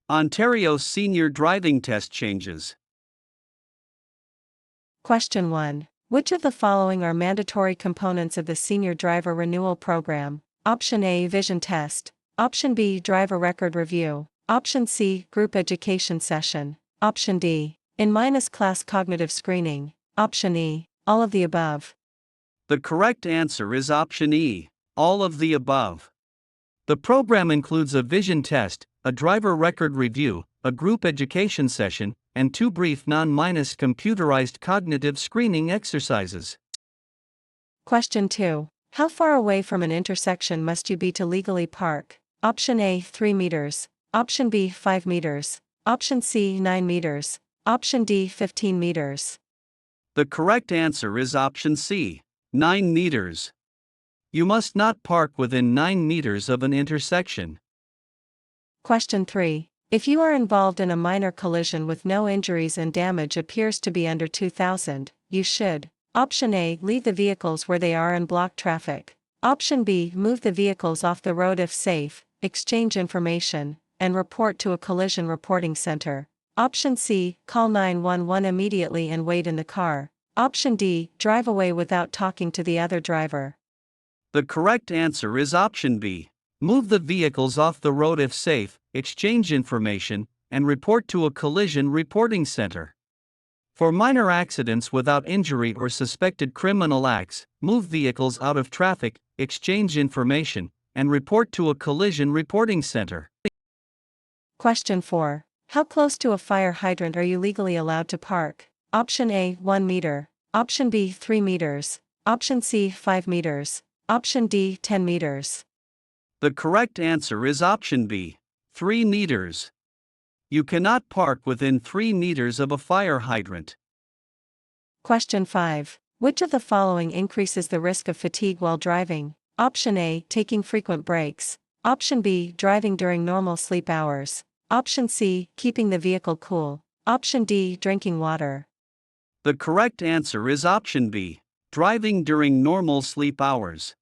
Ontario Senior Driving Test Changes. Question 1. Which of the following are mandatory components of the Senior Driver Renewal Program? Option A. Vision Test. Option B. Driver Record Review. Option C. Group Education Session. Option D. In-class cognitive screening. Option E. All of the above. The correct answer is option E, all of the above. The program includes a vision test, a driver record review, a group education session, and 2 brief non-computerized cognitive screening exercises. Question 2. How far away from an intersection must you be to legally park? Option A. 3 meters. Option B. 5 meters. Option C. 9 meters. Option D. 15 meters. The correct answer is option C, 9 meters. You must not park within 9 meters of an intersection. Question 3. If you are involved in a minor collision with no injuries and damage appears to be under 2,000, you should: Option A. Leave the vehicles where they are and block traffic. Option B. Move the vehicles off the road if safe, exchange information, and report to a collision reporting center. Option C. Call 911 immediately and wait in the car. Option D. Drive away without talking to the other driver. The correct answer is option B. Move the vehicles off the road if safe, exchange information, and report to a collision reporting center. For minor accidents without injury or suspected criminal acts, move vehicles out of traffic, exchange information, and report to a collision reporting center. Question 4. How close to a fire hydrant are you legally allowed to park? Option A. 1 meter. Option B. 3 meters. Option C. 5 meters. Option D. 10 meters. The correct answer is option B, 3 meters. You cannot park within 3 meters of a fire hydrant. Question 5. Which of the following increases the risk of fatigue while driving? Option A. Taking frequent breaks. Option B. Driving during normal sleep hours. Option C. Keeping the vehicle cool. Option D. Drinking water. The correct answer is option B, driving during normal sleep hours.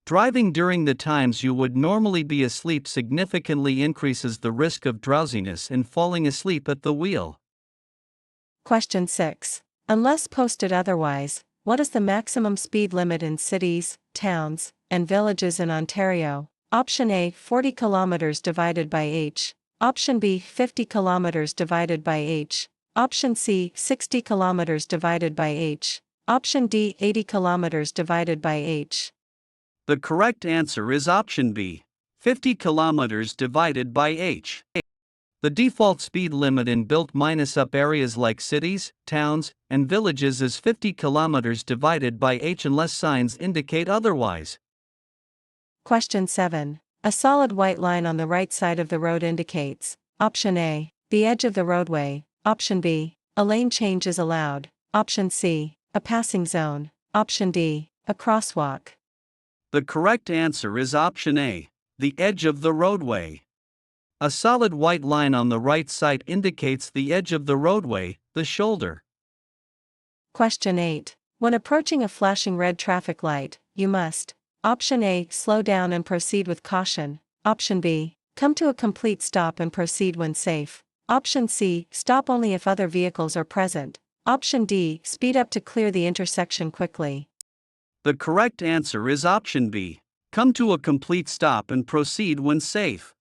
Driving during the times you would normally be asleep significantly increases the risk of drowsiness and falling asleep at the wheel. Question 6. Unless posted otherwise, what is the maximum speed limit in cities, towns, and villages in Ontario? Option A. 40 kilometers divided by h. Option B. 50 kilometers divided by h. Option C. 60 kilometers divided by h. Option D. 80 kilometers divided by h. The correct answer is option B, 50 kilometers divided by h. The default speed limit in built-up areas like cities, towns, and villages is 50 kilometers divided by h unless signs indicate otherwise. Question 7. A solid white line on the right side of the road indicates: Option A. The edge of the roadway. Option B. A lane change is allowed. Option C. A passing zone. Option D. A crosswalk. The correct answer is option A, the edge of the roadway. A solid white line on the right side indicates the edge of the roadway, the shoulder. Question 8. When approaching a flashing red traffic light, you must: Option A. Slow down and proceed with caution. Option B. Come to a complete stop and proceed when safe. Option C. Stop only if other vehicles are present. Option D. Speed up to clear the intersection quickly. The correct answer is option B, come to a complete stop and proceed when safe.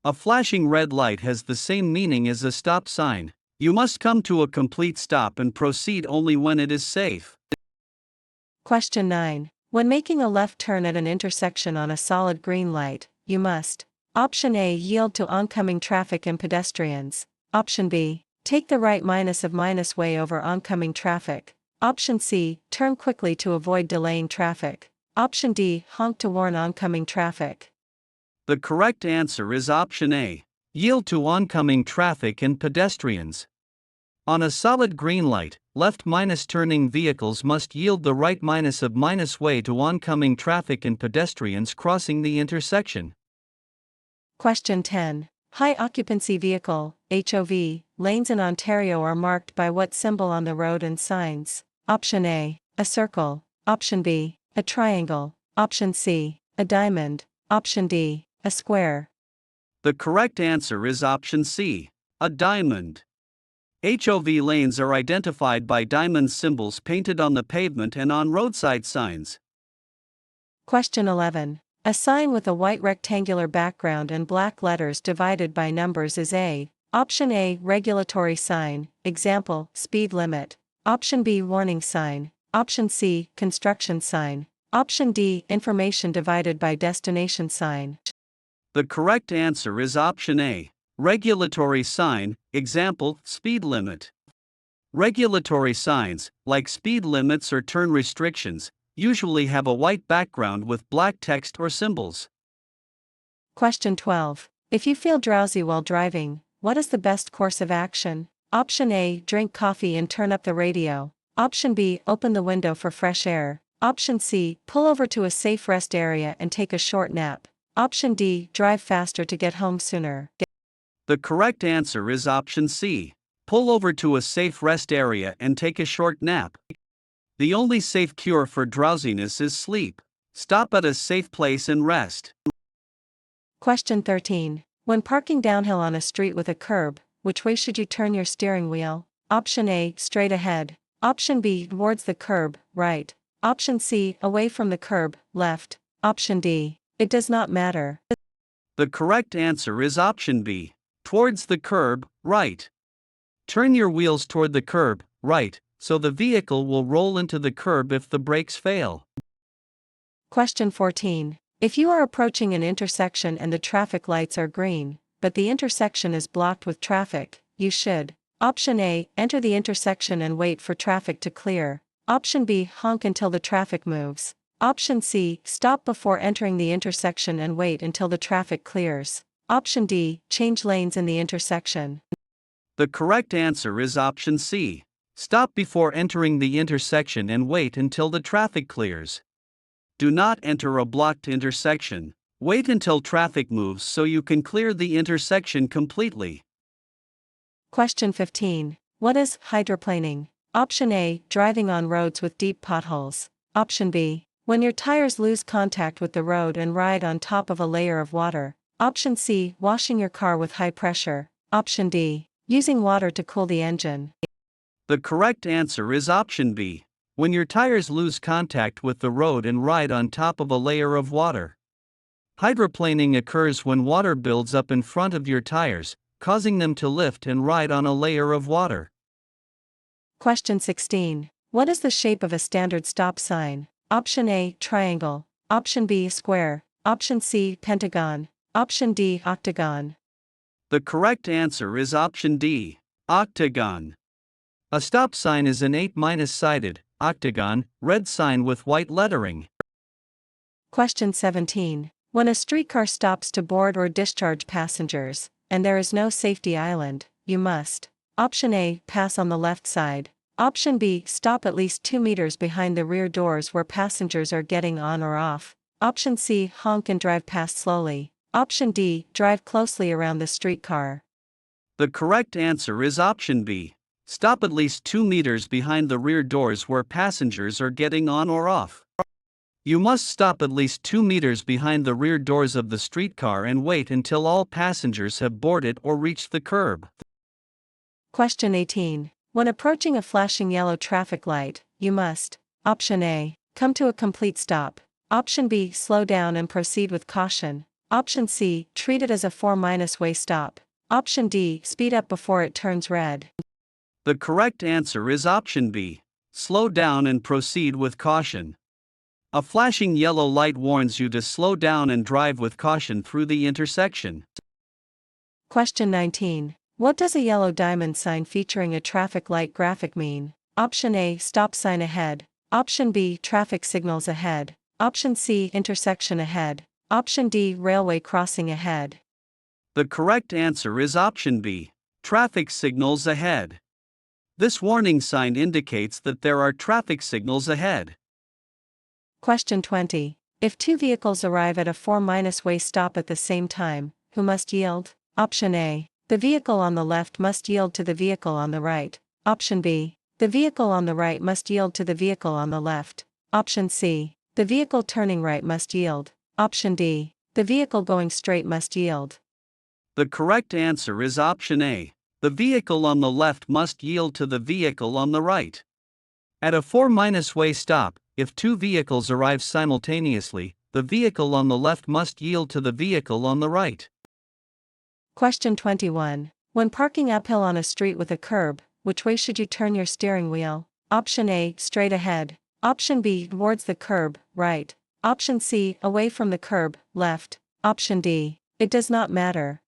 A flashing red light has the same meaning as a stop sign. You must come to a complete stop and proceed only when it is safe. Question 9. When making a left turn at an intersection on a solid green light, you must: Option A. Yield to oncoming traffic and pedestrians. Option B. Take the right way over oncoming traffic. Option C. Turn quickly to avoid delaying traffic. Option D. Honk to warn oncoming traffic. The correct answer is option A, yield to oncoming traffic and pedestrians. On a solid green light, left-turning vehicles must yield the right way to oncoming traffic and pedestrians crossing the intersection. Question 10. High occupancy vehicle, HOV, lanes in Ontario are marked by what symbol on the road and signs? Option A. A circle. Option B. A triangle. Option C. A diamond. Option D. A square. The correct answer is option C, a diamond. HOV lanes are identified by diamond symbols painted on the pavement and on roadside signs. Question 11. A sign with a white rectangular background and black letters divided by numbers is a. Option A, regulatory sign, example, speed limit. Option B, warning sign. Option C, construction sign. Option D, information divided by destination sign. The correct answer is option A, regulatory sign, example, speed limit. Regulatory signs, like speed limits or turn restrictions, usually have a white background with black text or symbols. Question 12. If you feel drowsy while driving, what is the best course of action? Option A, drink coffee and turn up the radio. Option B, open the window for fresh air. Option C, pull over to a safe rest area and take a short nap. Option D, drive faster to get home sooner. The correct answer is option C, pull over to a safe rest area and take a short nap. The only safe cure for drowsiness is sleep. Stop at a safe place and rest. Question 13. When parking downhill on a street with a curb, which way should you turn your steering wheel? Option A, straight ahead. Option B, towards the curb, right. Option C, away from the curb, left. Option D, it does not matter. The correct answer is option B, towards the curb, right. Turn your wheels toward the curb, right, so the vehicle will roll into the curb if the brakes fail. Question 14. If you are approaching an intersection and the traffic lights are green, but the intersection is blocked with traffic, you should. Option A, enter the intersection and wait for traffic to clear. Option B, honk until the traffic moves. Option C, stop before entering the intersection and wait until the traffic clears. Option D, change lanes in the intersection. The correct answer is option C, stop before entering the intersection and wait until the traffic clears. Do not enter a blocked intersection. Wait until traffic moves so you can clear the intersection completely. Question 15. What is hydroplaning? Option A, driving on roads with deep potholes. Option B, when your tires lose contact with the road and ride on top of a layer of water. Option C, washing your car with high pressure. Option D, using water to cool the engine. The correct answer is option B, when your tires lose contact with the road and ride on top of a layer of water. Hydroplaning occurs when water builds up in front of your tires, causing them to lift and ride on a layer of water. Question 16. What is the shape of a standard stop sign? Option A, triangle. Option B, square. Option C, pentagon. Option D, octagon. The correct answer is option D, octagon. A stop sign is an 8-sided, octagon, red sign with white lettering. Question 17. When a streetcar stops to board or discharge passengers, and there is no safety island, you must. Option A, pass on the left side. Option B, stop at least 2 meters behind the rear doors where passengers are getting on or off. Option C, honk and drive past slowly. Option D, drive closely around the streetcar. The correct answer is option B, stop at least 2 meters behind the rear doors where passengers are getting on or off. You must stop at least 2 meters behind the rear doors of the streetcar and wait until all passengers have boarded or reached the curb. Question 18. When approaching a flashing yellow traffic light, you must. Option A, come to a complete stop. Option B, slow down and proceed with caution. Option C, treat it as a 4-way stop. Option D, speed up before it turns red. The correct answer is option B, slow down and proceed with caution. A flashing yellow light warns you to slow down and drive with caution through the intersection. Question 19. What does a yellow diamond sign featuring a traffic light graphic mean? Option A, stop sign ahead. Option B, traffic signals ahead. Option C, intersection ahead. Option D, railway crossing ahead. The correct answer is option B, traffic signals ahead. This warning sign indicates that there are traffic signals ahead. Question 20. If two vehicles arrive at a 4-way stop at the same time, who must yield? Option A, the vehicle on the left must yield to the vehicle on the right. Option B, the vehicle on the right must yield to the vehicle on the left. Option C, the vehicle turning right must yield. Option D, the vehicle going straight must yield. The correct answer is option A. The vehicle on the left must yield to the vehicle on the right. At a 4-way stop, if two vehicles arrive simultaneously, the vehicle on the left must yield to the vehicle on the right. Question 21. When parking uphill on a street with a curb, which way should you turn your steering wheel? Option A, straight ahead. Option B, towards the curb, right. Option C, away from the curb, left. Option D, it does not matter.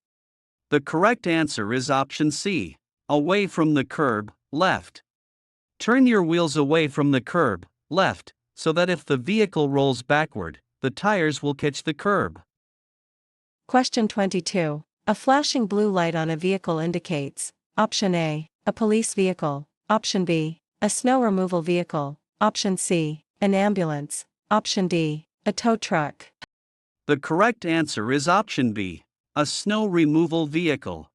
The correct answer is option C. Away from the curb, left. Turn your wheels away from the curb, left, so that if the vehicle rolls backward, the tires will catch the curb. Question 22. A flashing blue light on a vehicle indicates: Option A, a police vehicle. Option B, a snow removal vehicle. Option C, an ambulance. Option D, a tow truck. The correct answer is option B, a snow removal vehicle.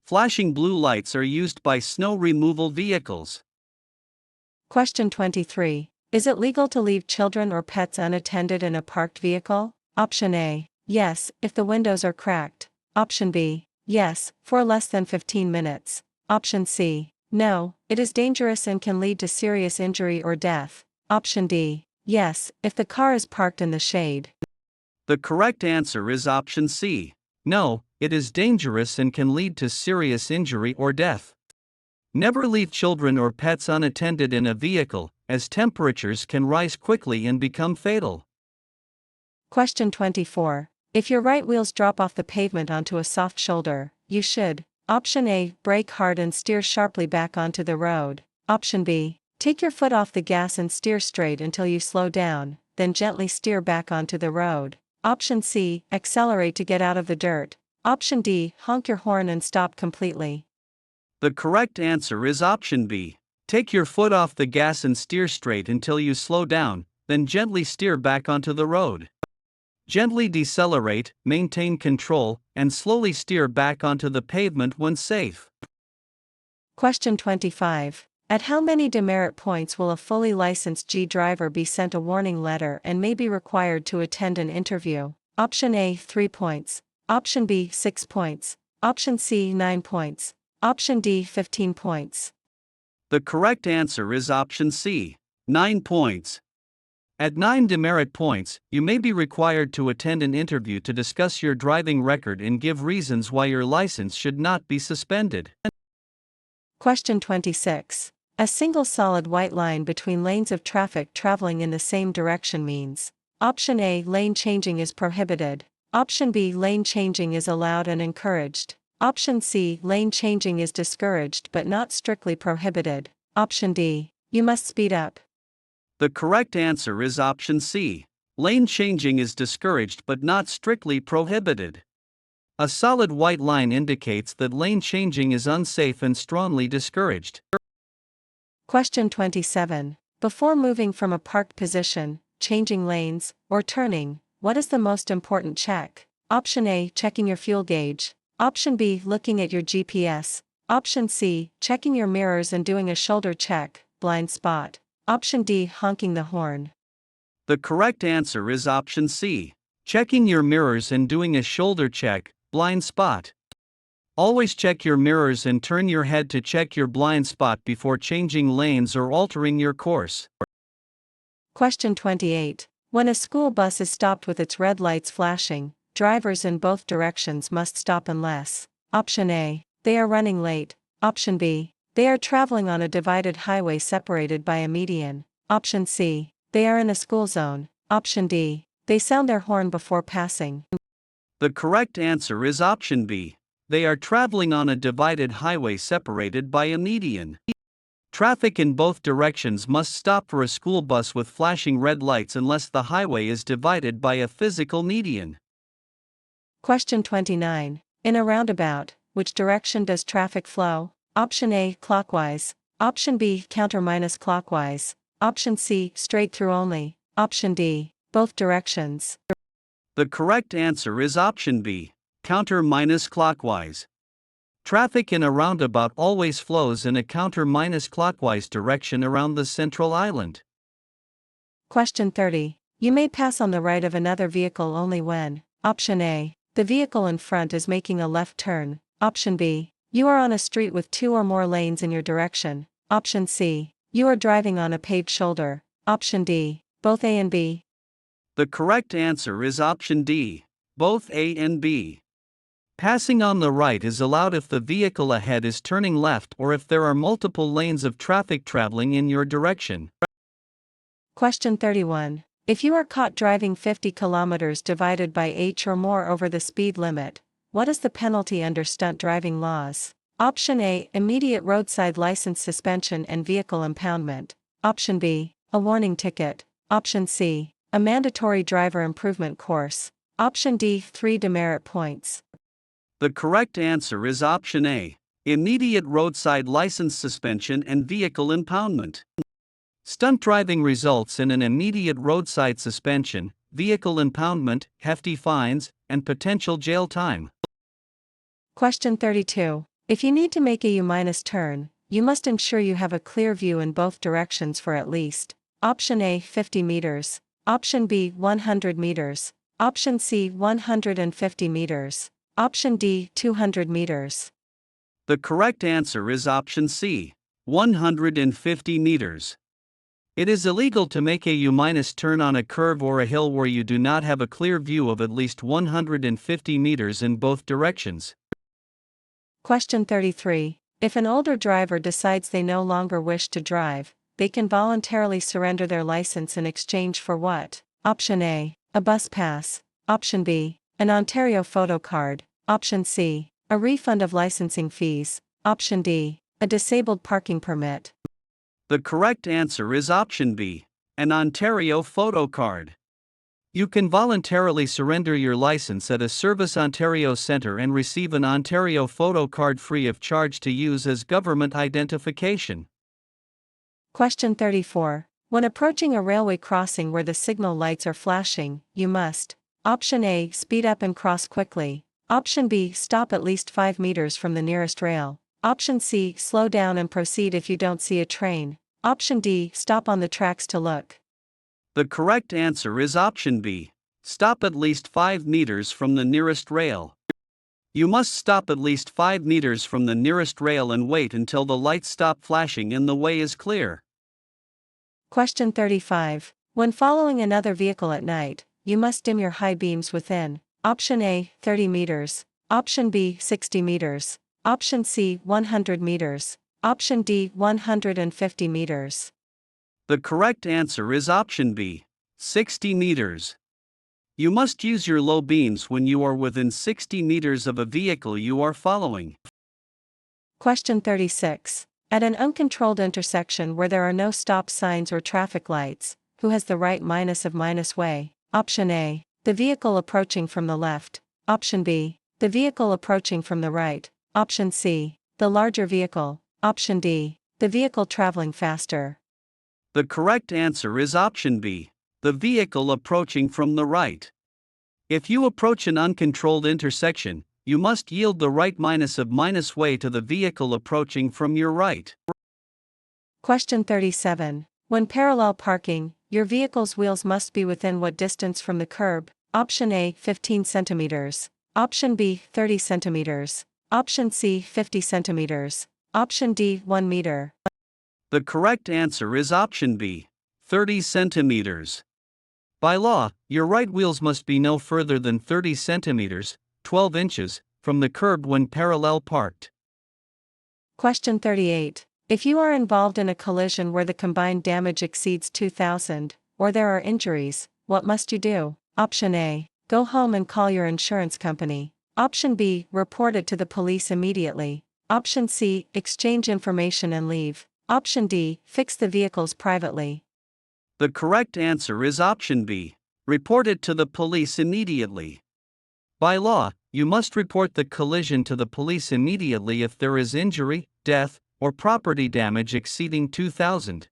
Flashing blue lights are used by snow removal vehicles. Question 23. Is it legal to leave children or pets unattended in a parked vehicle? Option A, yes, if the windows are cracked. Option B, yes, for less than 15 minutes. Option C, no, it is dangerous and can lead to serious injury or death. Option D, yes, if the car is parked in the shade. The correct answer is option C. No, it is dangerous and can lead to serious injury or death. Never leave children or pets unattended in a vehicle, as temperatures can rise quickly and become fatal. Question 24. If your right wheels drop off the pavement onto a soft shoulder, you should: Option A, brake hard and steer sharply back onto the road. Option B, take your foot off the gas and steer straight until you slow down, then gently steer back onto the road. Option C, accelerate to get out of the dirt. Option D, honk your horn and stop completely. The correct answer is option B. Take your foot off the gas and steer straight until you slow down, then gently steer back onto the road. Gently decelerate, maintain control, and slowly steer back onto the pavement when safe. Question 25. At how many demerit points will a fully licensed G driver be sent a warning letter and may be required to attend an interview? Option A, 3 points. Option B, 6 points. Option C, 9 points. Option D, 15 points. The correct answer is option C, 9 points. At 9 demerit points, you may be required to attend an interview to discuss your driving record and give reasons why your license should not be suspended. Question 26. A single solid white line between lanes of traffic traveling in the same direction means: Option A, lane changing is prohibited. Option B, lane changing is allowed and encouraged. Option C, lane changing is discouraged but not strictly prohibited. Option D, you must speed up. The correct answer is option C. Lane changing is discouraged but not strictly prohibited. A solid white line indicates that lane changing is unsafe and strongly discouraged. Question 27. Before moving from a parked position, changing lanes, or turning, what is the most important check? Option A, checking your fuel gauge. Option B, looking at your GPS. Option C, checking your mirrors and doing a shoulder check, blind spot. Option D, honking the horn. The correct answer is option C. Checking your mirrors and doing a shoulder check, blind spot. Always check your mirrors and turn your head to check your blind spot before changing lanes or altering your course. Question 28. When a school bus is stopped with its red lights flashing, drivers in both directions must stop unless: Option A, they are running late. Option B, they are traveling on a divided highway separated by a median. Option C, they are in a school zone. Option D, they sound their horn before passing. The correct answer is option B. They are traveling on a divided highway separated by a median. Traffic in both directions must stop for a school bus with flashing red lights unless the highway is divided by a physical median. Question 29. In a roundabout, which direction does traffic flow? Option A, clockwise. Option B, counter minus clockwise. Option C, straight through only. Option D, both directions. The correct answer is option B, counter minus clockwise. Traffic in a roundabout always flows in a counter minus clockwise direction around the central island. Question 30. You may pass on the right of another vehicle only when: Option A, The vehicle in front is making a left turn. Option B. You are on a street with 2 or more lanes in your direction. Option C. You are driving on a paved shoulder. Option D. Both A and B. The correct answer is option D, both A and B. Passing on the right is allowed if the vehicle ahead is turning left or if there are multiple lanes of traffic traveling in your direction. Question 31. If you are caught driving 50 kilometers divided by h or more over the speed limit, what is the penalty under stunt driving laws? Option A. Immediate roadside license suspension and vehicle impoundment. Option B. A warning ticket. Option C. A mandatory driver improvement course. Option D. 3 demerit points. The correct answer is option A, immediate roadside license suspension and vehicle impoundment. Stunt driving results in an immediate roadside suspension, vehicle impoundment, hefty fines, and potential jail time. Question 32. If you need to make a U- turn, you must ensure you have a clear view in both directions for at least Option A 50 meters, Option B 100 meters, Option C 150 meters, Option D 200 meters. The correct answer is option C, 150 meters. It is illegal to make a U- turn on a curve or a hill where you do not have a clear view of at least 150 meters in both directions. Question 33. If an older driver decides they no longer wish to drive, they can voluntarily surrender their license in exchange for what? Option A. A bus pass. Option B. An Ontario photo card. Option C. A refund of licensing fees. Option D. A disabled parking permit. The correct answer is option B, an Ontario photo card. You can voluntarily surrender your license at a Service Ontario centre and receive an Ontario photo card free of charge to use as government identification. Question 34. When approaching a railway crossing where the signal lights are flashing, you must: Option A. Speed up and cross quickly. Option B. Stop at least 5 meters from the nearest rail. Option C. Slow down and proceed if you don't see a train. Option D. Stop on the tracks to look. The correct answer is option B, stop at least 5 meters from the nearest rail. You must stop at least 5 meters from the nearest rail and wait until the lights stop flashing and the way is clear. Question 35. When following another vehicle at night, you must dim your high beams within: Option A. 30 meters. Option B. 60 meters. Option C. 100 meters. Option D. 150 meters. The correct answer is option B, 60 meters. You must use your low beams when you are within 60 meters of a vehicle you are following. Question 36. At an uncontrolled intersection where there are no stop signs or traffic lights, who has the right of way? Option A. The vehicle approaching from the left. Option B. The vehicle approaching from the right. Option C. The larger vehicle. Option D. The vehicle traveling faster. The correct answer is option B, the vehicle approaching from the right. If you approach an uncontrolled intersection, you must yield the right of way to the vehicle approaching from your right. Question 37. When parallel parking, your vehicle's wheels must be within what distance from the curb? Option A. 15 centimeters. Option B. 30 centimeters. Option C. 50 centimeters. Option D. 1 meter. The correct answer is option B, 30 centimeters. By law, your right wheels must be no further than 30 centimeters, 12 inches, from the curb when parallel parked. Question 38. If you are involved in a collision where the combined damage exceeds 2,000, or there are injuries, what must you do? Option A. Go home and call your insurance company. Option B. Report it to the police immediately. Option C. Exchange information and leave. Option D. Fix the vehicles privately. The correct answer is option B, report it to the police immediately. By law, you must report the collision to the police immediately if there is injury, death, or property damage exceeding 2,000.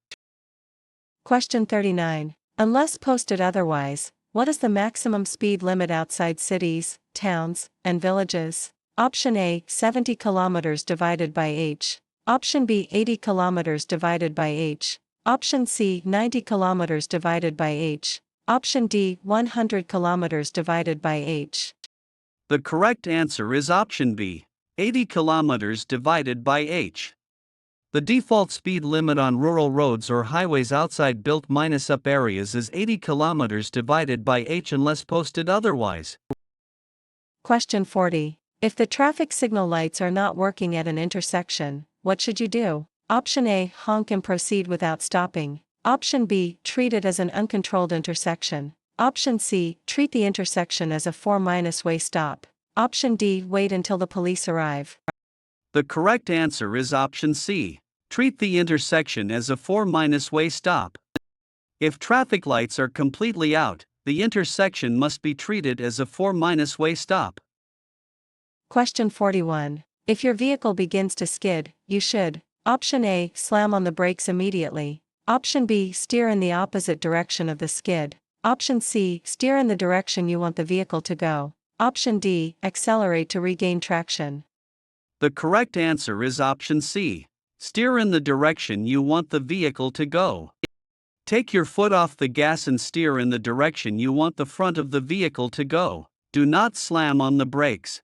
Question 39. Unless posted otherwise, what is the maximum speed limit outside cities, towns, and villages? Option A. 70 kilometers divided by h. Option B. 80 kilometers divided by h. Option C. 90 kilometers divided by h. Option D. 100 kilometers divided by h. The correct answer is option B, 80 kilometers divided by h. The default speed limit on rural roads or highways outside built-up areas is 80 kilometers divided by h unless posted otherwise. Question 40. If the traffic signal lights are not working at an intersection, what should you do? Option A, honk and proceed without stopping. Option B, treat it as an uncontrolled intersection. Option C, treat the intersection as a 4-way stop. Option D, wait until the police arrive. The correct answer is option C. Treat the intersection as a 4-way stop. If traffic lights are completely out, the intersection must be treated as a 4-way stop. Question 41. If your vehicle begins to skid, you should: Option A, slam on the brakes immediately. Option B, steer in the opposite direction of the skid. Option C, steer in the direction you want the vehicle to go. Option D, accelerate to regain traction. The correct answer is option C. Steer in the direction you want the vehicle to go. Take your foot off the gas and steer in the direction you want the front of the vehicle to go. Do not slam on the brakes.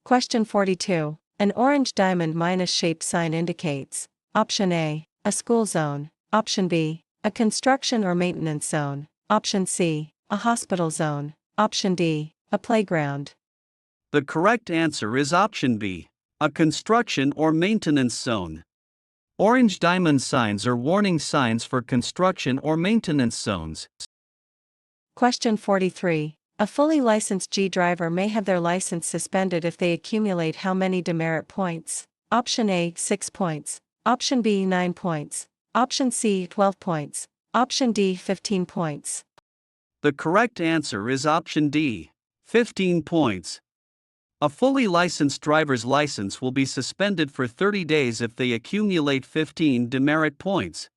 Question 42. An orange diamond minus-shaped sign indicates: Option A, a school zone. Option B, a construction or maintenance zone. Option C, a hospital zone. Option D, a playground. The correct answer is option B, a construction or maintenance zone. Orange diamond signs are warning signs for construction or maintenance zones. Question 43. A fully licensed G driver may have their license suspended if they accumulate how many demerit points? Option A, 6 points. Option B, 9 points. Option C, 12 points. Option D, 15 points. The correct answer is option D, 15 points. A fully licensed driver's license will be suspended for 30 days if they accumulate 15 demerit points.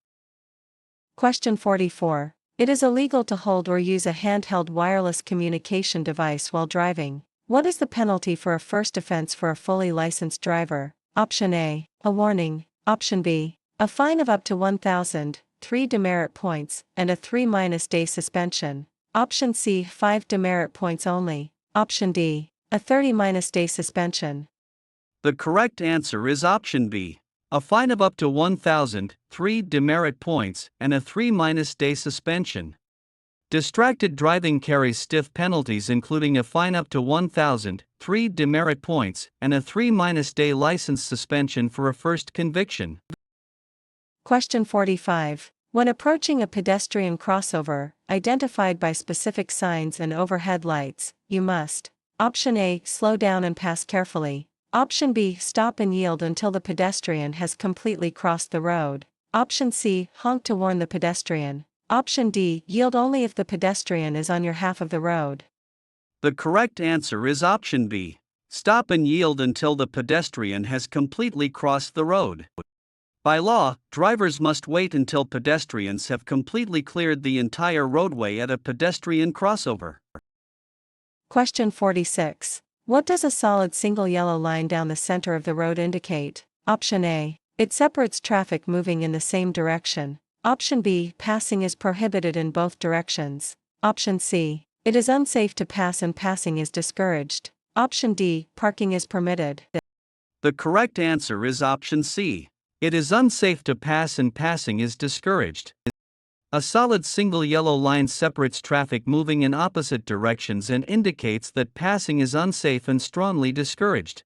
Question 44. It is illegal to hold or use a handheld wireless communication device while driving. What is the penalty for a first offense for a fully licensed driver? Option A, a warning. Option B, a fine of up to 1,003 demerit points and a 3-day suspension. Option C, 5 demerit points only. Option D, a 30-day suspension. The correct answer is option B, a fine of up to 1,003 demerit points and a 3-day suspension. Distracted driving carries stiff penalties including a fine up to 1,003 demerit points and a 3-day license suspension for a first conviction. Question 45. When approaching a pedestrian crossover, identified by specific signs and overhead lights, you must: Option A, slow down and pass carefully. Option B, stop and yield until the pedestrian has completely crossed the road. Option C, honk to warn the pedestrian. Option D, yield only if the pedestrian is on your half of the road. The correct answer is option B, stop and yield until the pedestrian has completely crossed the road. By law, drivers must wait until pedestrians have completely cleared the entire roadway at a pedestrian crossover. Question 46. What does a solid single yellow line down the center of the road indicate? Option A, it separates traffic moving in the same direction. Option B, passing is prohibited in both directions. Option C, it is unsafe to pass and passing is discouraged. Option D, parking is permitted. The correct answer is option C. It is unsafe to pass and passing is discouraged. A solid single yellow line separates traffic moving in opposite directions and indicates that passing is unsafe and strongly discouraged.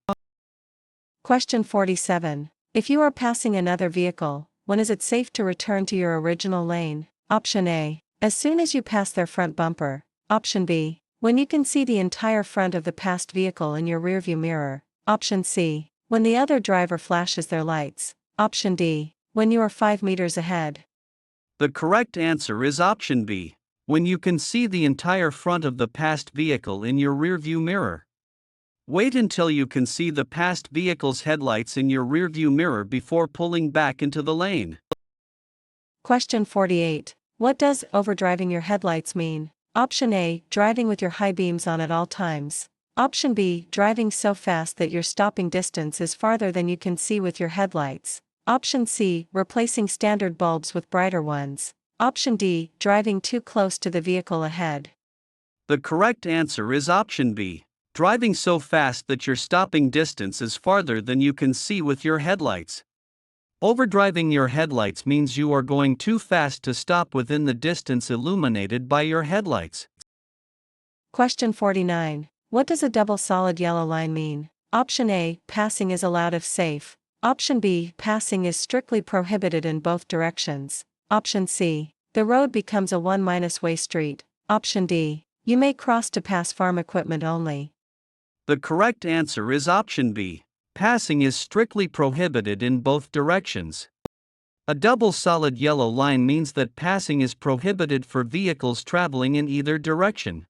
Question 47. If you are passing another vehicle, when is it safe to return to your original lane? Option A, as soon as you pass their front bumper. Option B, when you can see the entire front of the passed vehicle in your rearview mirror. Option C, when the other driver flashes their lights. Option D, when you are 5 meters ahead. The correct answer is option B, when you can see the entire front of the passed vehicle in your rearview mirror. Wait until you can see the passed vehicle's headlights in your rearview mirror before pulling back into the lane. Question 48. What does overdriving your headlights mean? Option A, driving with your high beams on at all times. Option B, driving so fast that your stopping distance is farther than you can see with your headlights. Option C, replacing standard bulbs with brighter ones. Option D, driving too close to the vehicle ahead. The correct answer is option B, Driving so fast that your stopping distance is farther than you can see with your headlights. Overdriving your headlights means you are going too fast to stop within the distance illuminated by your headlights. Question 49. What does a double solid yellow line mean? Option A, passing is allowed if safe. Option B, passing is strictly prohibited in both directions. Option C, the road becomes a one-way street. Option D, you may cross to pass farm equipment only. The correct answer is option B. Passing is strictly prohibited in both directions. A double solid yellow line means that passing is prohibited for vehicles traveling in either direction.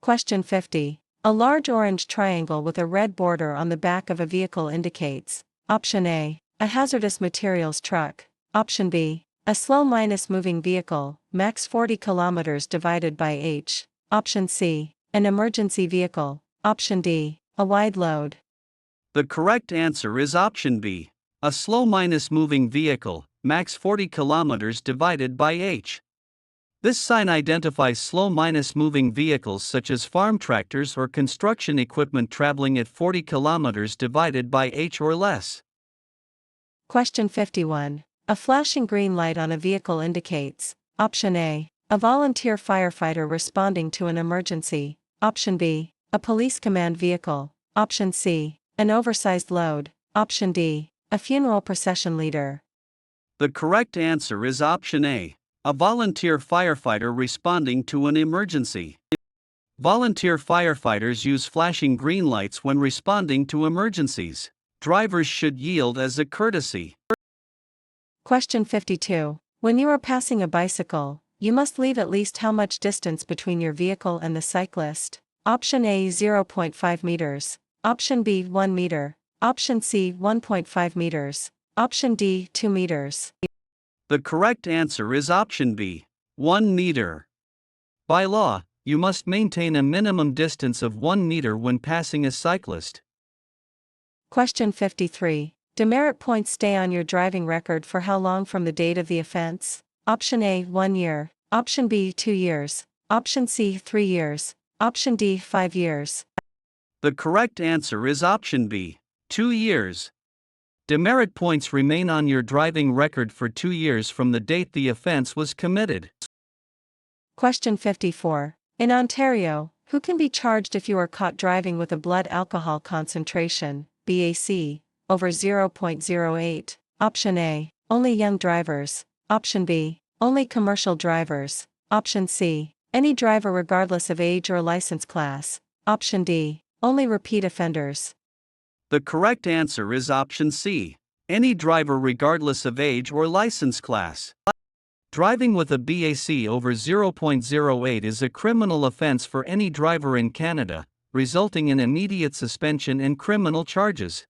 Question 50. A large orange triangle with a red border on the back of a vehicle indicates: Option A, a hazardous materials truck. Option B, a slow-moving vehicle, max 40 km divided by h. Option C, an emergency vehicle. Option D, a wide load. The correct answer is option B. A slow-moving vehicle, max 40 km divided by h. This sign identifies slow-moving vehicles such as farm tractors or construction equipment traveling at 40 km divided by h or less. Question 51. A flashing green light on a vehicle indicates: Option A, a volunteer firefighter responding to an emergency. Option B, a police command vehicle. Option C, an oversized load. Option D, a funeral procession leader. The correct answer is option A, a volunteer firefighter responding to an emergency. Volunteer firefighters use flashing green lights when responding to emergencies. Drivers should yield as a courtesy. Question 52. When you are passing a bicycle, you must leave at least how much distance between your vehicle and the cyclist? Option A 0.5 meters. Option B 1 meter. Option C 1.5 meters. Option D 2 meters. The correct answer is option B, 1 meter. By law, you must maintain a minimum distance of 1 meter when passing a cyclist. Question 53. Demerit points stay on your driving record for how long from the date of the offense? Option A 1 year. Option B 2 years. Option C 3 years. Option D 5 years. The correct answer is option B, 2 years. Demerit points remain on your driving record for 2 years from the date the offense was committed. Question 54. In Ontario, who can be charged if you are caught driving with a blood alcohol concentration, BAC, over 0.08? Option A, only young drivers. Option B, only commercial drivers. Option C, any driver regardless of age or license class. Option D, only repeat offenders. The correct answer is option C, any driver regardless of age or license class. Driving with a BAC over 0.08 is a criminal offense for any driver in Canada, resulting in immediate suspension and criminal charges.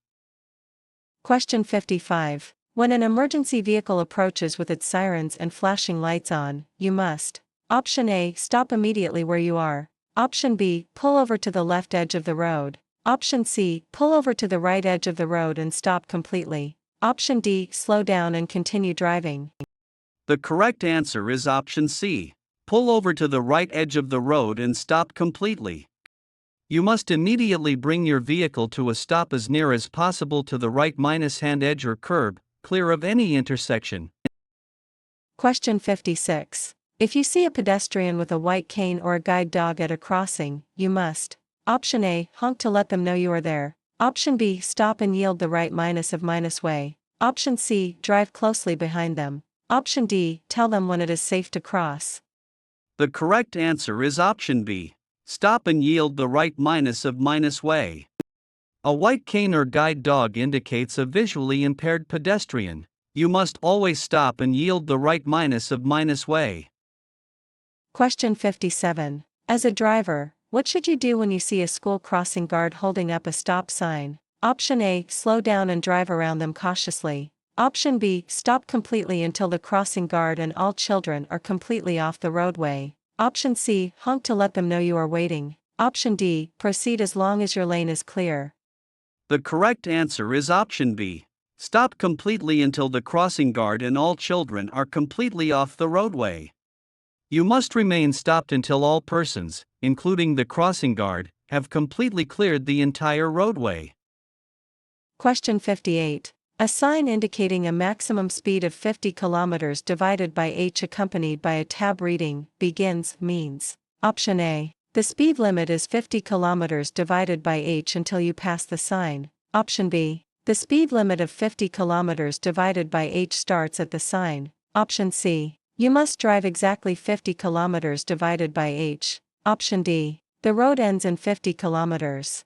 Question 55. When an emergency vehicle approaches with its sirens and flashing lights on, you must: Option A, stop immediately where you are. Option B, pull over to the left edge of the road. Option C, pull over to the right edge of the road and stop completely. Option D, slow down and continue driving. The correct answer is option C, pull over to the right edge of the road and stop completely. You must immediately bring your vehicle to a stop as near as possible to the right-hand edge or curb, clear of any intersection. Question 56. If you see a pedestrian with a white cane or a guide dog at a crossing, you must: Option A, honk to let them know you are there. Option B, stop and yield the right-way. Option C, drive closely behind them. Option D, tell them when it is safe to cross. The correct answer is option B, stop and yield the right-way. A white cane or guide dog indicates a visually impaired pedestrian. You must always stop and yield the right-way. Question 57. As a driver, what should you do when you see a school crossing guard holding up a stop sign? Option A, slow down and drive around them cautiously. Option B, stop completely until the crossing guard and all children are completely off the roadway. Option C, honk to let them know you are waiting. Option D, proceed as long as your lane is clear. The correct answer is option B, stop completely until the crossing guard and all children are completely off the roadway. You must remain stopped until all persons, including the crossing guard, have completely cleared the entire roadway. Question 58. A sign indicating a maximum speed of 50 km divided by h accompanied by a tab reading, begins, means. Option A. The speed limit is 50 km divided by h until you pass the sign. Option B. The speed limit of 50 km divided by h starts at the sign. Option C. You must drive exactly 50 km divided by h. Option D. The road ends in 50 km.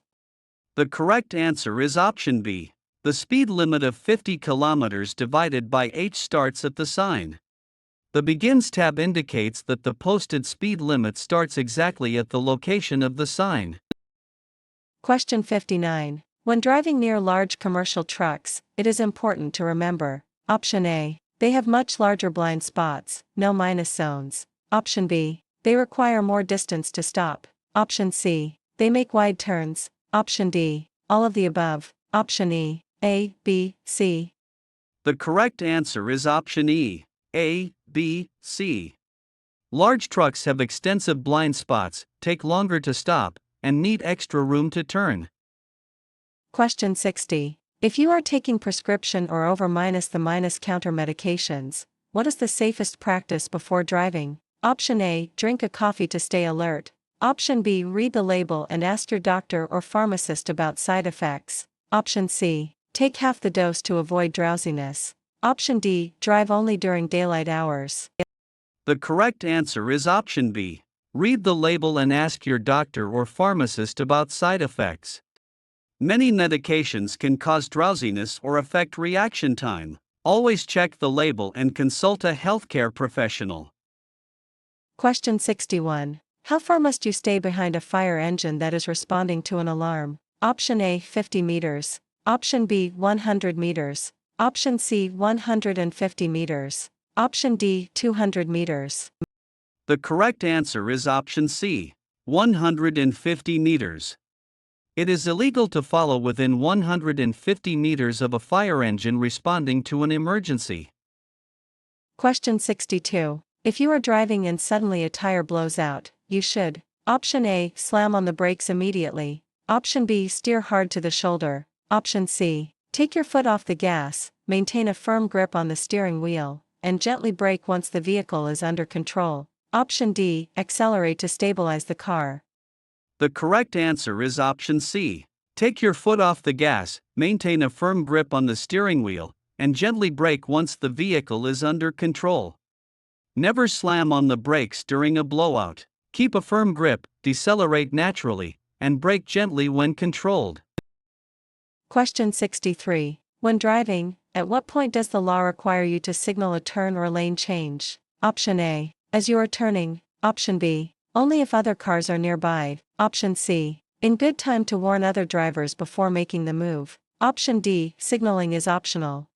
The correct answer is option B. The speed limit of 50 km divided by h starts at the sign. The Begins tab indicates that the posted speed limit starts exactly at the location of the sign. Question 59. When driving near large commercial trucks, it is important to remember. Option A. They have much larger blind spots, no minus zones. Option B. They require more distance to stop. Option C. They make wide turns. Option D. All of the above. Option E. A, B, C. The correct answer is option E. A, B, C. Large trucks have extensive blind spots, take longer to stop, and need extra room to turn. Question 60. If you are taking prescription or over the counter medications, what is the safest practice before driving? Option A. Drink a coffee to stay alert. Option B. Read the label and ask your doctor or pharmacist about side effects. Option C. Take half the dose to avoid drowsiness. Option D. Drive only during daylight hours. The correct answer is option B. Read the label and ask your doctor or pharmacist about side effects. Many medications can cause drowsiness or affect reaction time. Always check the label and consult a healthcare professional. Question 61. How far must you stay behind a fire engine that is responding to an alarm? Option A. 50 meters. Option B. 100 meters. Option C. 150 meters. Option D. 200 meters. The correct answer is option C. 150 meters. It is illegal to follow within 150 meters of a fire engine responding to an emergency. Question 62. If you are driving and suddenly a tire blows out, you should. Option A. Slam on the brakes immediately. Option B. Steer hard to the shoulder. Option C. Take your foot off the gas, maintain a firm grip on the steering wheel, and gently brake once the vehicle is under control. Option D. Accelerate to stabilize the car. The correct answer is option C. Take your foot off the gas, maintain a firm grip on the steering wheel, and gently brake once the vehicle is under control. Never slam on the brakes during a blowout. Keep a firm grip, decelerate naturally, and brake gently when controlled. Question 63. When driving, at what point does the law require you to signal a turn or lane change? Option A. As you are turning. Option B. Only if other cars are nearby. Option C. In good time to warn other drivers before making the move. Option D. Signaling is optional.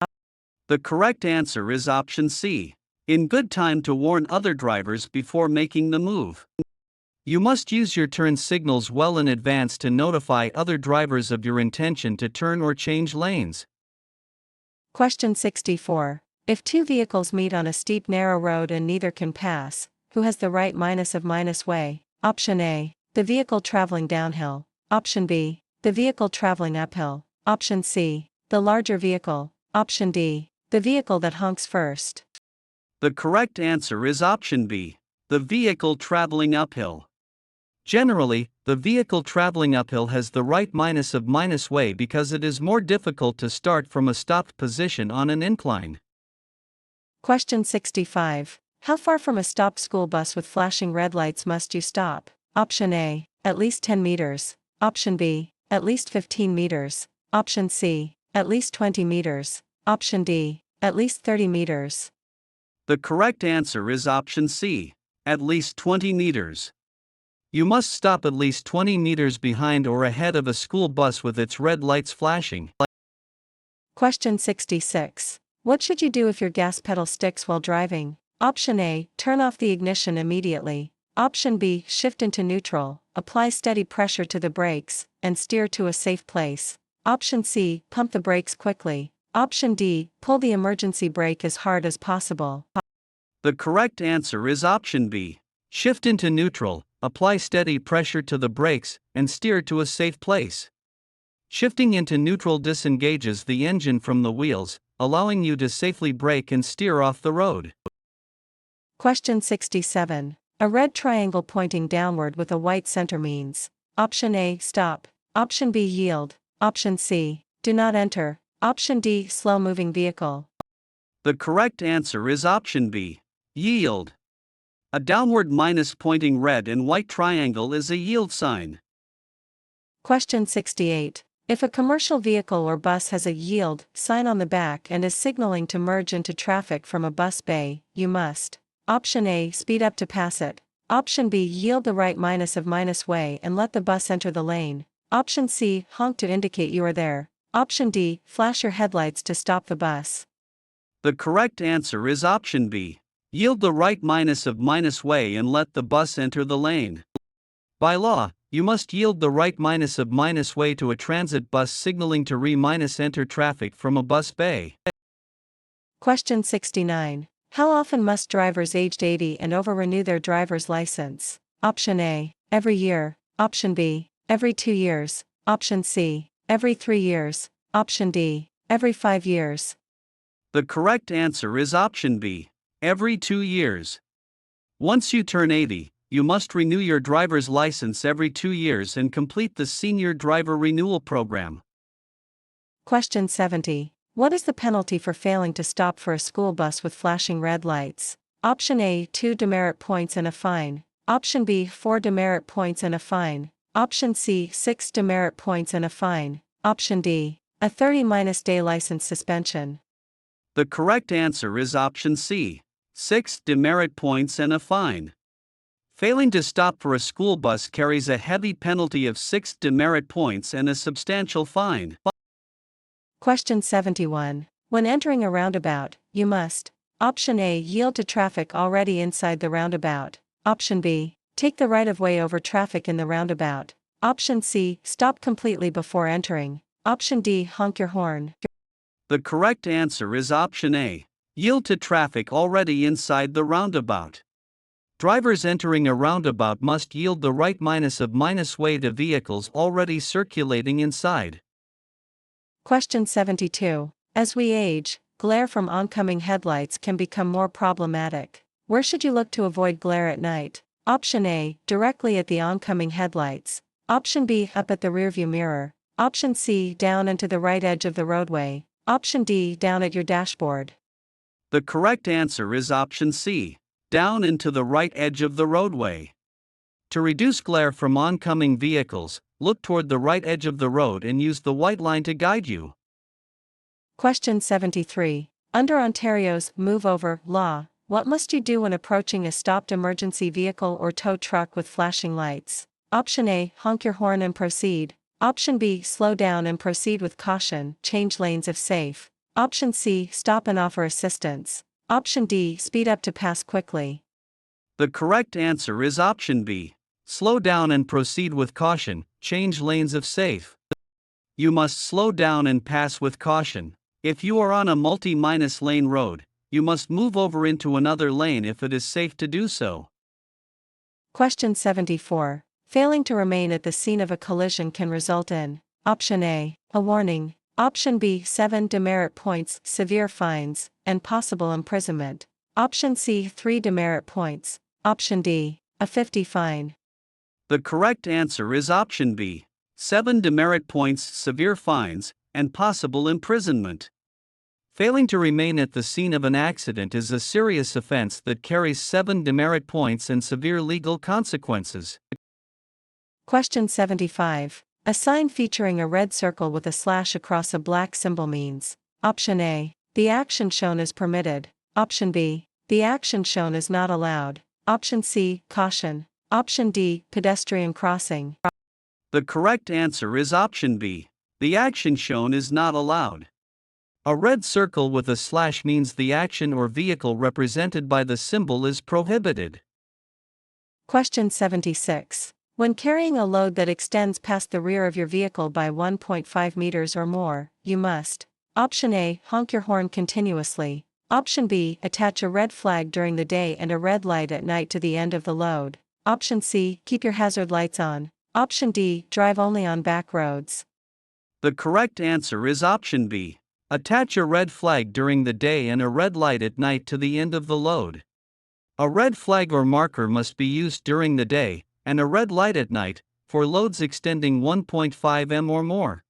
The correct answer is option C. In good time to warn other drivers before making the move. You must use your turn signals well in advance to notify other drivers of your intention to turn or change lanes. Question 64. If two vehicles meet on a steep narrow road and neither can pass, who has the right minus way? Option A. The vehicle traveling downhill. Option B. The vehicle traveling uphill. Option C. The larger vehicle. Option D. The vehicle that honks first. The correct answer is option B. The vehicle traveling uphill. Generally, the vehicle traveling uphill has the right minus way because it is more difficult to start from a stopped position on an incline. Question 65. How far from a stopped school bus with flashing red lights must you stop? Option A. At least 10 meters. Option B. At least 15 meters. Option C. At least 20 meters. Option D. At least 30 meters. The correct answer is option C. At least 20 meters. You must stop at least 20 meters behind or ahead of a school bus with its red lights flashing. Question 66. What should you do if your gas pedal sticks while driving? Option A. Turn off the ignition immediately. Option B. Shift into neutral, apply steady pressure to the brakes, and steer to a safe place. Option C. Pump the brakes quickly. Option D. Pull the emergency brake as hard as possible. The correct answer is option B. Shift into neutral, apply steady pressure to the brakes, and steer to a safe place. Shifting into neutral disengages the engine from the wheels, allowing you to safely brake and steer off the road. Question 67. A red triangle pointing downward with a white center means: Option A, stop. Option B, yield. Option C, do not enter. Option D, slow-moving vehicle. The correct answer is option B, yield. A downward minus pointing red and white triangle is a yield sign. Question 68. If a commercial vehicle or bus has a yield sign on the back and is signaling to merge into traffic from a bus bay, you must: Option A, speed up to pass it. Option B, yield the right minus way and let the bus enter the lane. Option C, honk to indicate you are there. Option D, flash your headlights to stop the bus. The correct answer is option B, yield the right minus way and let the bus enter the lane. By law, you must yield the right minus way to a transit bus signaling to enter traffic from a bus bay. Question 69. How often must drivers aged 80 and over renew their driver's license? Option A, every year. Option B, every 2 years. Option C, every 3 years. Option D, every 5 years. The correct answer is option B, every 2 years. Once you turn 80, you must renew your driver's license every 2 years and complete the Senior Driver Renewal Program. Question 70. What is the penalty for failing to stop for a school bus with flashing red lights? Option A, 2 demerit points and a fine. Option B, 4 demerit points and a fine. Option C, 6 demerit points and a fine. Option D, a 30-day license suspension. The correct answer is option C, 6 demerit points and a fine. Failing to stop for a school bus carries a heavy penalty of 6 demerit points and a substantial fine. Question 71. When entering a roundabout, you must: Option A, yield to traffic already inside the roundabout. Option B, take the right-of-way over traffic in the roundabout. Option C, stop completely before entering. Option D, honk your horn. The correct answer is option A, yield to traffic already inside the roundabout. Drivers entering a roundabout must yield the right way to vehicles already circulating inside. Question 72. As we age, glare from oncoming headlights can become more problematic. Where should you look to avoid glare at night? Option A, directly at the oncoming headlights. Option B, up at the rearview mirror. Option C, down and to the right edge of the roadway. Option D, down at your dashboard. The correct answer is option C, down and to the right edge of the roadway. To reduce glare from oncoming vehicles, look toward the right edge of the road and use the white line to guide you. Question 73. Under Ontario's Move Over law, what must you do when approaching a stopped emergency vehicle or tow truck with flashing lights? Option A, honk your horn and proceed. Option B, slow down and proceed with caution, change lanes if safe. Option C, stop and offer assistance. Option D, speed up to pass quickly. The correct answer is option B, slow down and proceed with caution, change lanes if safe. You must slow down and pass with caution. If you are on a multi-lane road, you must move over into another lane if it is safe to do so. Question 74. Failing to remain at the scene of a collision can result in: Option A, a warning. Option B, 7 demerit points, severe fines, and possible imprisonment. Option C, 3 demerit points. Option D, a 50 fine. The correct answer is option B, 7 demerit points, severe fines, and possible imprisonment. Failing to remain at the scene of an accident is a serious offense that carries 7 demerit points and severe legal consequences. Question 75. A sign featuring a red circle with a slash across a black symbol means: Option A, the action shown is permitted. Option B, the action shown is not allowed. Option C, caution. Option D, pedestrian crossing. The correct answer is option B, the action shown is not allowed. A red circle with a slash means the action or vehicle represented by the symbol is prohibited. Question 76. When carrying a load that extends past the rear of your vehicle by 1.5 meters or more, you must: Option A, honk your horn continuously. Option B, attach a red flag during the day and a red light at night to the end of the load. Option C, keep your hazard lights on. Option D, drive only on back roads. The correct answer is option B. Attach a red flag during the day and a red light at night to the end of the load. A red flag or marker must be used during the day, and a red light at night, for loads extending 1.5 m or more.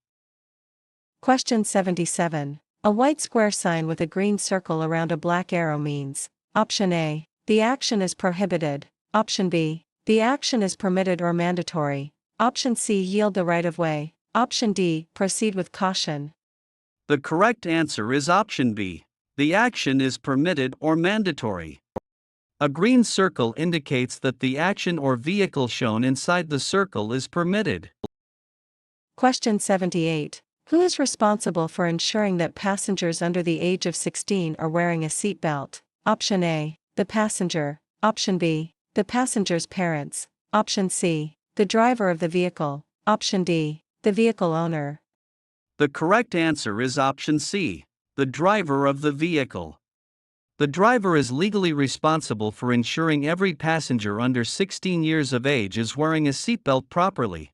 Question 77. A white square sign with a green circle around a black arrow means: Option A, the action is prohibited. Option B, the action is permitted or mandatory. Option C, yield the right of way. Option D, proceed with caution. The correct answer is option B. The action is permitted or mandatory. A green circle indicates that the action or vehicle shown inside the circle is permitted. Question 78. Who is responsible for ensuring that passengers under the age of 16 are wearing a seatbelt? Option A, the passenger. Option B, the passenger's parents. Option C, the driver of the vehicle. Option D, the vehicle owner. The correct answer is option C, the driver of the vehicle. The driver is legally responsible for ensuring every passenger under 16 years of age is wearing a seatbelt properly.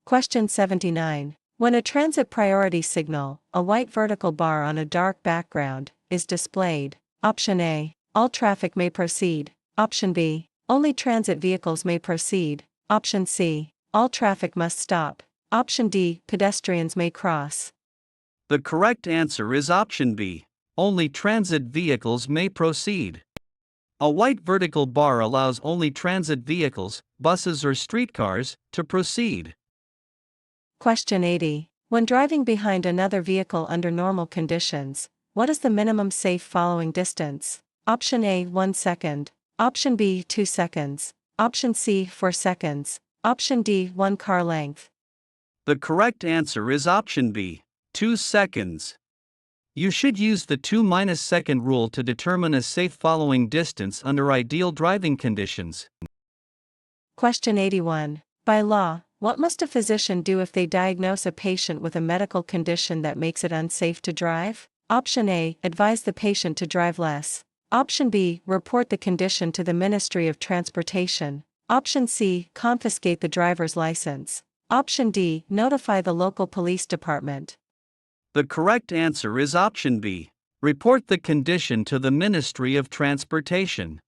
Question 79. When a transit priority signal, a white vertical bar on a dark background, is displayed, Option A, all traffic may proceed. Option B, only transit vehicles may proceed. Option C, all traffic must stop. Option D, pedestrians may cross. The correct answer is option B. Only transit vehicles may proceed. A white vertical bar allows only transit vehicles, buses or streetcars, to proceed. Question 80. When driving behind another vehicle under normal conditions, what is the minimum safe following distance? Option A, 1 second. Option B, 2 seconds. Option C, 4 seconds. Option D, 1 car length. The correct answer is option B, 2 seconds. You should use the 2-second rule to determine a safe following distance under ideal driving conditions. Question 81. By law, what must a physician do if they diagnose a patient with a medical condition that makes it unsafe to drive? Option A, advise the patient to drive less. Option B, report the condition to the Ministry of Transportation. Option C, confiscate the driver's license. Option D, notify the local police department. The correct answer is option B. Report the condition to the Ministry of Transportation.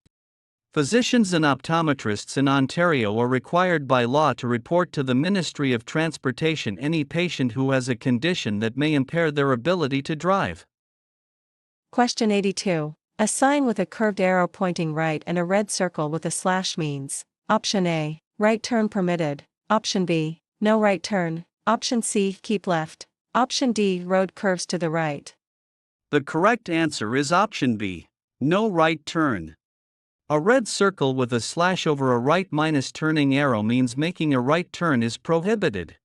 Physicians and optometrists in Ontario are required by law to report to the Ministry of Transportation any patient who has a condition that may impair their ability to drive. Question 82. A sign with a curved arrow pointing right and a red circle with a slash means: Option A, right turn permitted. Option B, no right turn. Option C, keep left. Option D, road curves to the right. The correct answer is option B, no right turn. A red circle with a slash over a right minus turning arrow means making a right turn is prohibited.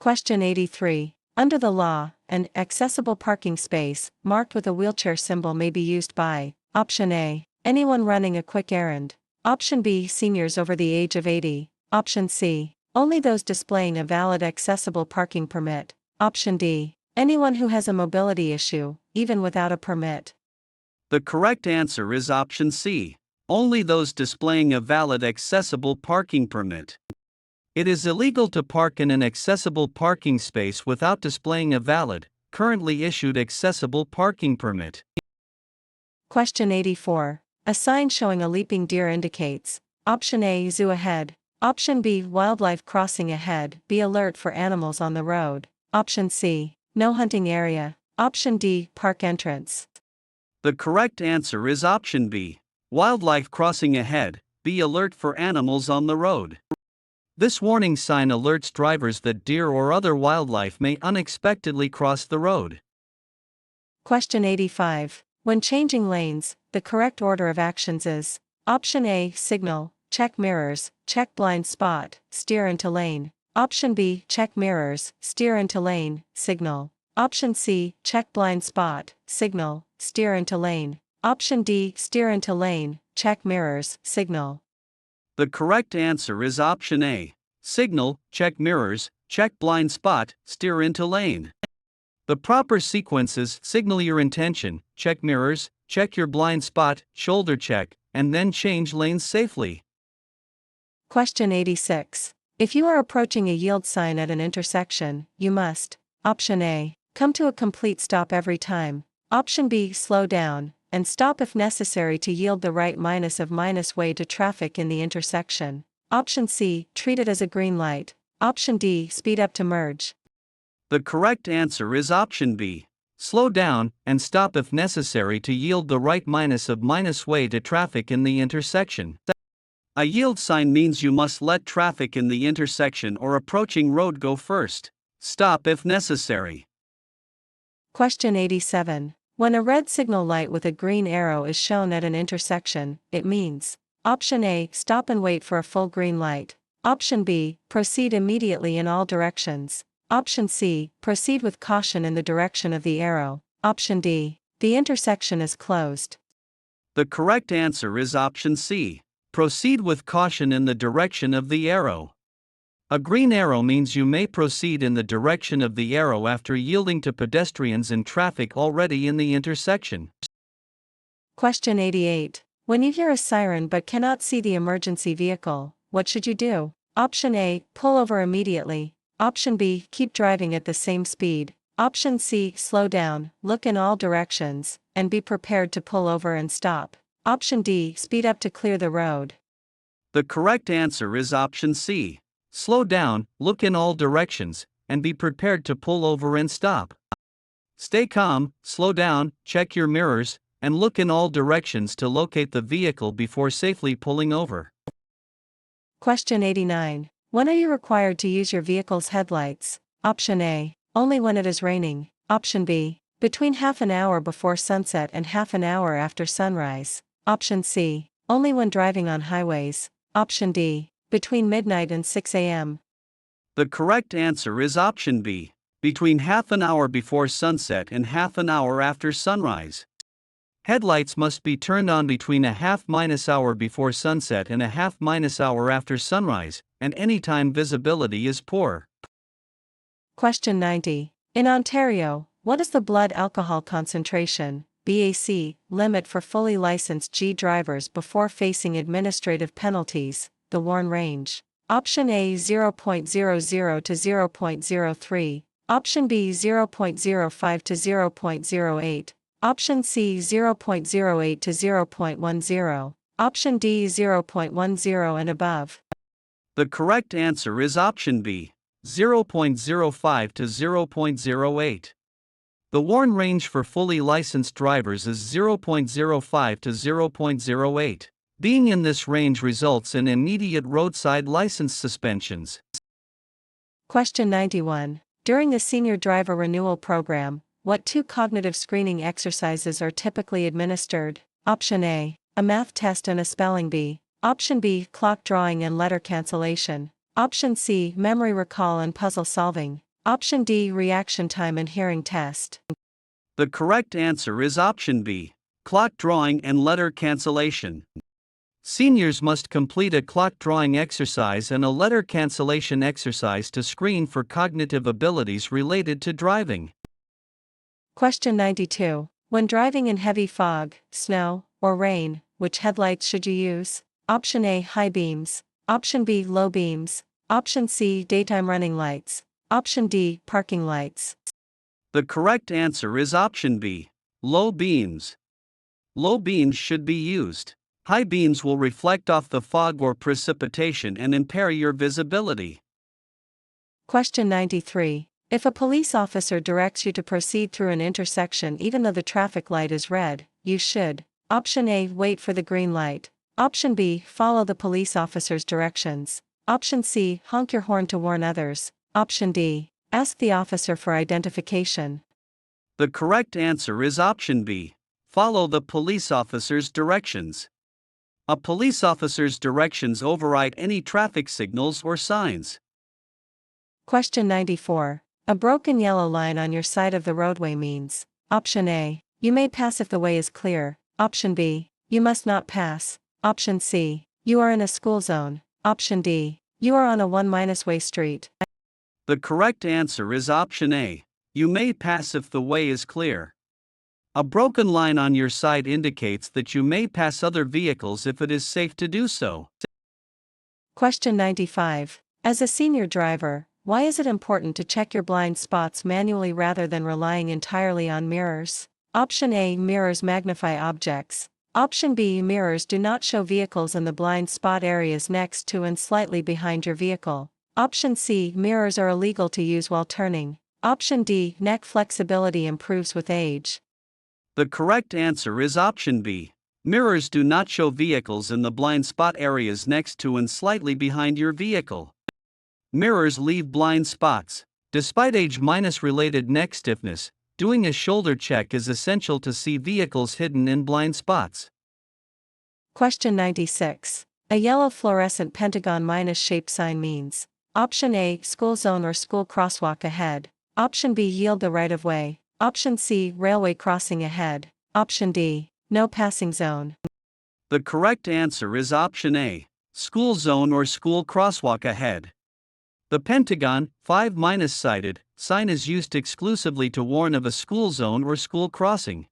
Question 83. Under the law, an accessible parking space marked with a wheelchair symbol may be used by: Option A, anyone running a quick errand. Option B, seniors over the age of 80. Option C, only those displaying a valid accessible parking permit. Option D, anyone who has a mobility issue, even without a permit. The correct answer is option C, only those displaying a valid accessible parking permit. It is illegal to park in an accessible parking space without displaying a valid, currently issued accessible parking permit. Question 84. A sign showing a leaping deer indicates: Option A, zoo ahead. Option B, wildlife crossing ahead, be alert for animals on the road. Option C, no hunting area. Option D, park entrance. The correct answer is option B, wildlife crossing ahead, be alert for animals on the road. This warning sign alerts drivers that deer or other wildlife may unexpectedly cross the road. Question 85. When changing lanes, the correct order of actions is: Option A, signal, check mirrors, check blind spot, steer into lane. Option B, check mirrors, steer into lane, signal. Option C, check blind spot, signal, steer into lane. Option D, steer into lane, check mirrors, signal. The correct answer is option A, signal, check mirrors, check blind spot, steer into lane. The proper sequence is: signal your intention, check mirrors, check your blind spot, shoulder check, and then change lanes safely. Question 86. If you are approaching a yield sign at an intersection, you must: Option A, come to a complete stop every time. Option B, slow down and stop if necessary to yield the right minus way to traffic in the intersection. Option C, treat it as a green light. Option D, speed up to merge. The correct answer is option B. Slow down and stop if necessary to yield the right minus way to traffic in the intersection. A yield sign means you must let traffic in the intersection or approaching road go first. Stop if necessary. Question 87. When a red signal light with a green arrow is shown at an intersection, it means: Option A, stop and wait for a full green light. Option B, proceed immediately in all directions. Option C, proceed with caution in the direction of the arrow. Option D, the intersection is closed. The correct answer is option C. Proceed with caution in the direction of the arrow. A green arrow means you may proceed in the direction of the arrow after yielding to pedestrians and traffic already in the intersection. Question 88. When you hear a siren but cannot see the emergency vehicle, what should you do? Option A, pull over immediately. Option B, keep driving at the same speed. Option C, slow down, look in all directions, and be prepared to pull over and stop. Option D, speed up to clear the road. The correct answer is option C. Slow down, look in all directions, and be prepared to pull over and stop. Stay calm, slow down, check your mirrors, and look in all directions to locate the vehicle before safely pulling over. Question 89. When are you required to use your vehicle's headlights? Option A, only when it is raining. Option B, between half an hour before sunset and half an hour after sunrise. Option C, only when driving on highways. Option D, between midnight and 6 a.m. The correct answer is option B. Between half an hour before sunset and half an hour after sunrise. Headlights must be turned on between a half-hour before sunset and a half-hour after sunrise, and anytime visibility is poor. Question 90. In Ontario, what is the blood alcohol concentration (BAC) limit for fully licensed G drivers before facing administrative penalties? The Warn range. Option A, 0.00 to 0.03. Option B, 0.05 to 0.08. Option C, 0.08 to 0.10. Option D, 0.10 and above. The correct answer is option B, 0.05 to 0.08. The Warn range for fully licensed drivers is 0.05 to 0.08. Being in this range results in immediate roadside license suspensions. Question 91. During the Senior Driver Renewal Program, what two cognitive screening exercises are typically administered? Option A, a math test and a spelling bee. Option B, clock drawing and letter cancellation. Option C, memory recall and puzzle solving. Option D, reaction time and hearing test. The correct answer is option B, clock drawing and letter cancellation. Seniors must complete a clock drawing exercise and a letter cancellation exercise to screen for cognitive abilities related to driving. Question 92. When driving in heavy fog, snow, or rain, which headlights should you use? Option A, high beams. Option B, low beams. Option C, daytime running lights. Option D, parking lights. The correct answer is option B, low beams. Low beams should be used. High beams will reflect off the fog or precipitation and impair your visibility. Question 93. If a police officer directs you to proceed through an intersection even though the traffic light is red, you should: Option A, wait for the green light. Option B, follow the police officer's directions. Option C, honk your horn to warn others. Option D, ask the officer for identification. The correct answer is option B, follow the police officer's directions. A police officer's directions override any traffic signals or signs. Question 94. A broken yellow line on your side of the roadway means: Option A, you may pass if the way is clear. Option B, you must not pass. Option C, you are in a school zone. Option D, you are on a 1-way street. The correct answer is option A, you may pass if the way is clear. A broken line on your side indicates that you may pass other vehicles if it is safe to do so. Question 95. As a senior driver, why is it important to check your blind spots manually rather than relying entirely on mirrors? Option A. Mirrors magnify objects. Option B. Mirrors do not show vehicles in the blind spot areas next to and slightly behind your vehicle. Option C. Mirrors are illegal to use while turning. Option D. Neck flexibility improves with age. The correct answer is option B. Mirrors do not show vehicles in the blind spot areas next to and slightly behind your vehicle. Mirrors leave blind spots. Despite age-related neck stiffness, doing a shoulder check is essential to see vehicles hidden in blind spots. Question 96. A yellow fluorescent pentagon shaped sign means. Option A. School zone or school crosswalk ahead. Option B. Yield the right of way. Option C. Railway crossing ahead. Option D. No passing zone. The correct answer is option A. School zone or school crosswalk ahead. The Pentagon 5-sided sign is used exclusively to warn of a school zone or school crossing.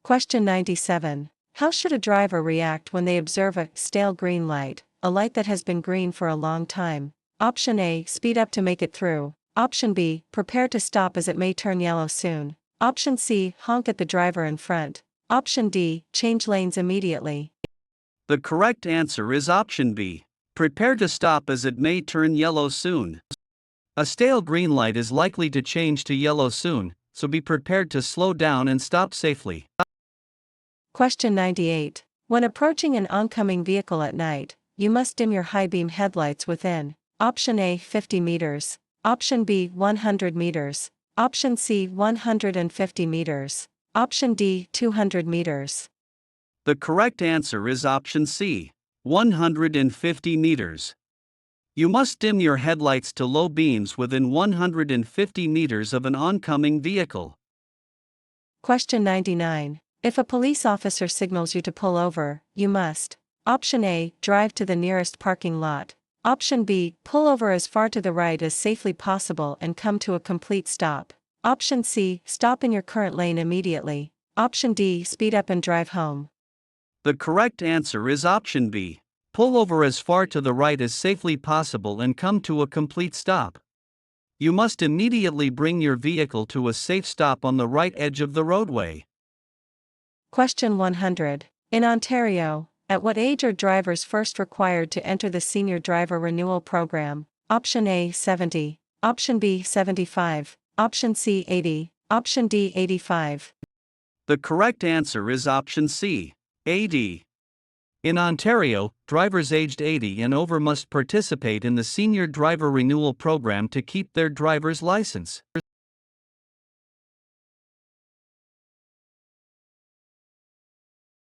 Question 97. How should a driver react when they observe a stale green light, a light that has been green for a long time? Option A. Speed up to make it through. Option B. Prepare to stop as it may turn yellow soon. Option C. Honk at the driver in front. Option D. Change lanes immediately. The correct answer is option B. Prepare to stop as it may turn yellow soon. A stale green light is likely to change to yellow soon, so be prepared to slow down and stop safely. Question 98. When approaching an oncoming vehicle at night, you must dim your high-beam headlights within. Option A. 50 meters. Option B. 100 meters. Option C. 150 meters. Option D. 200 meters. The correct answer is option C. 150 meters. You must dim your headlights to low beams within 150 meters of an oncoming vehicle. Question 99. If a police officer signals you to pull over, you must. Option A. Drive to the nearest parking lot. Option B. Pull over as far to the right as safely possible and come to a complete stop. Option C. Stop in your current lane immediately. Option D. Speed up and drive home. The correct answer is option B. Pull over as far to the right as safely possible and come to a complete stop. You must immediately bring your vehicle to a safe stop on the right edge of the roadway. Question 100. In Ontario, at what age are drivers first required to enter the Senior Driver Renewal Program? Option A. 70. Option B. 75. Option C. 80. Option D. 85. The correct answer is option C. 80. In Ontario, drivers aged 80 and over must participate in the Senior Driver Renewal Program to keep their driver's license.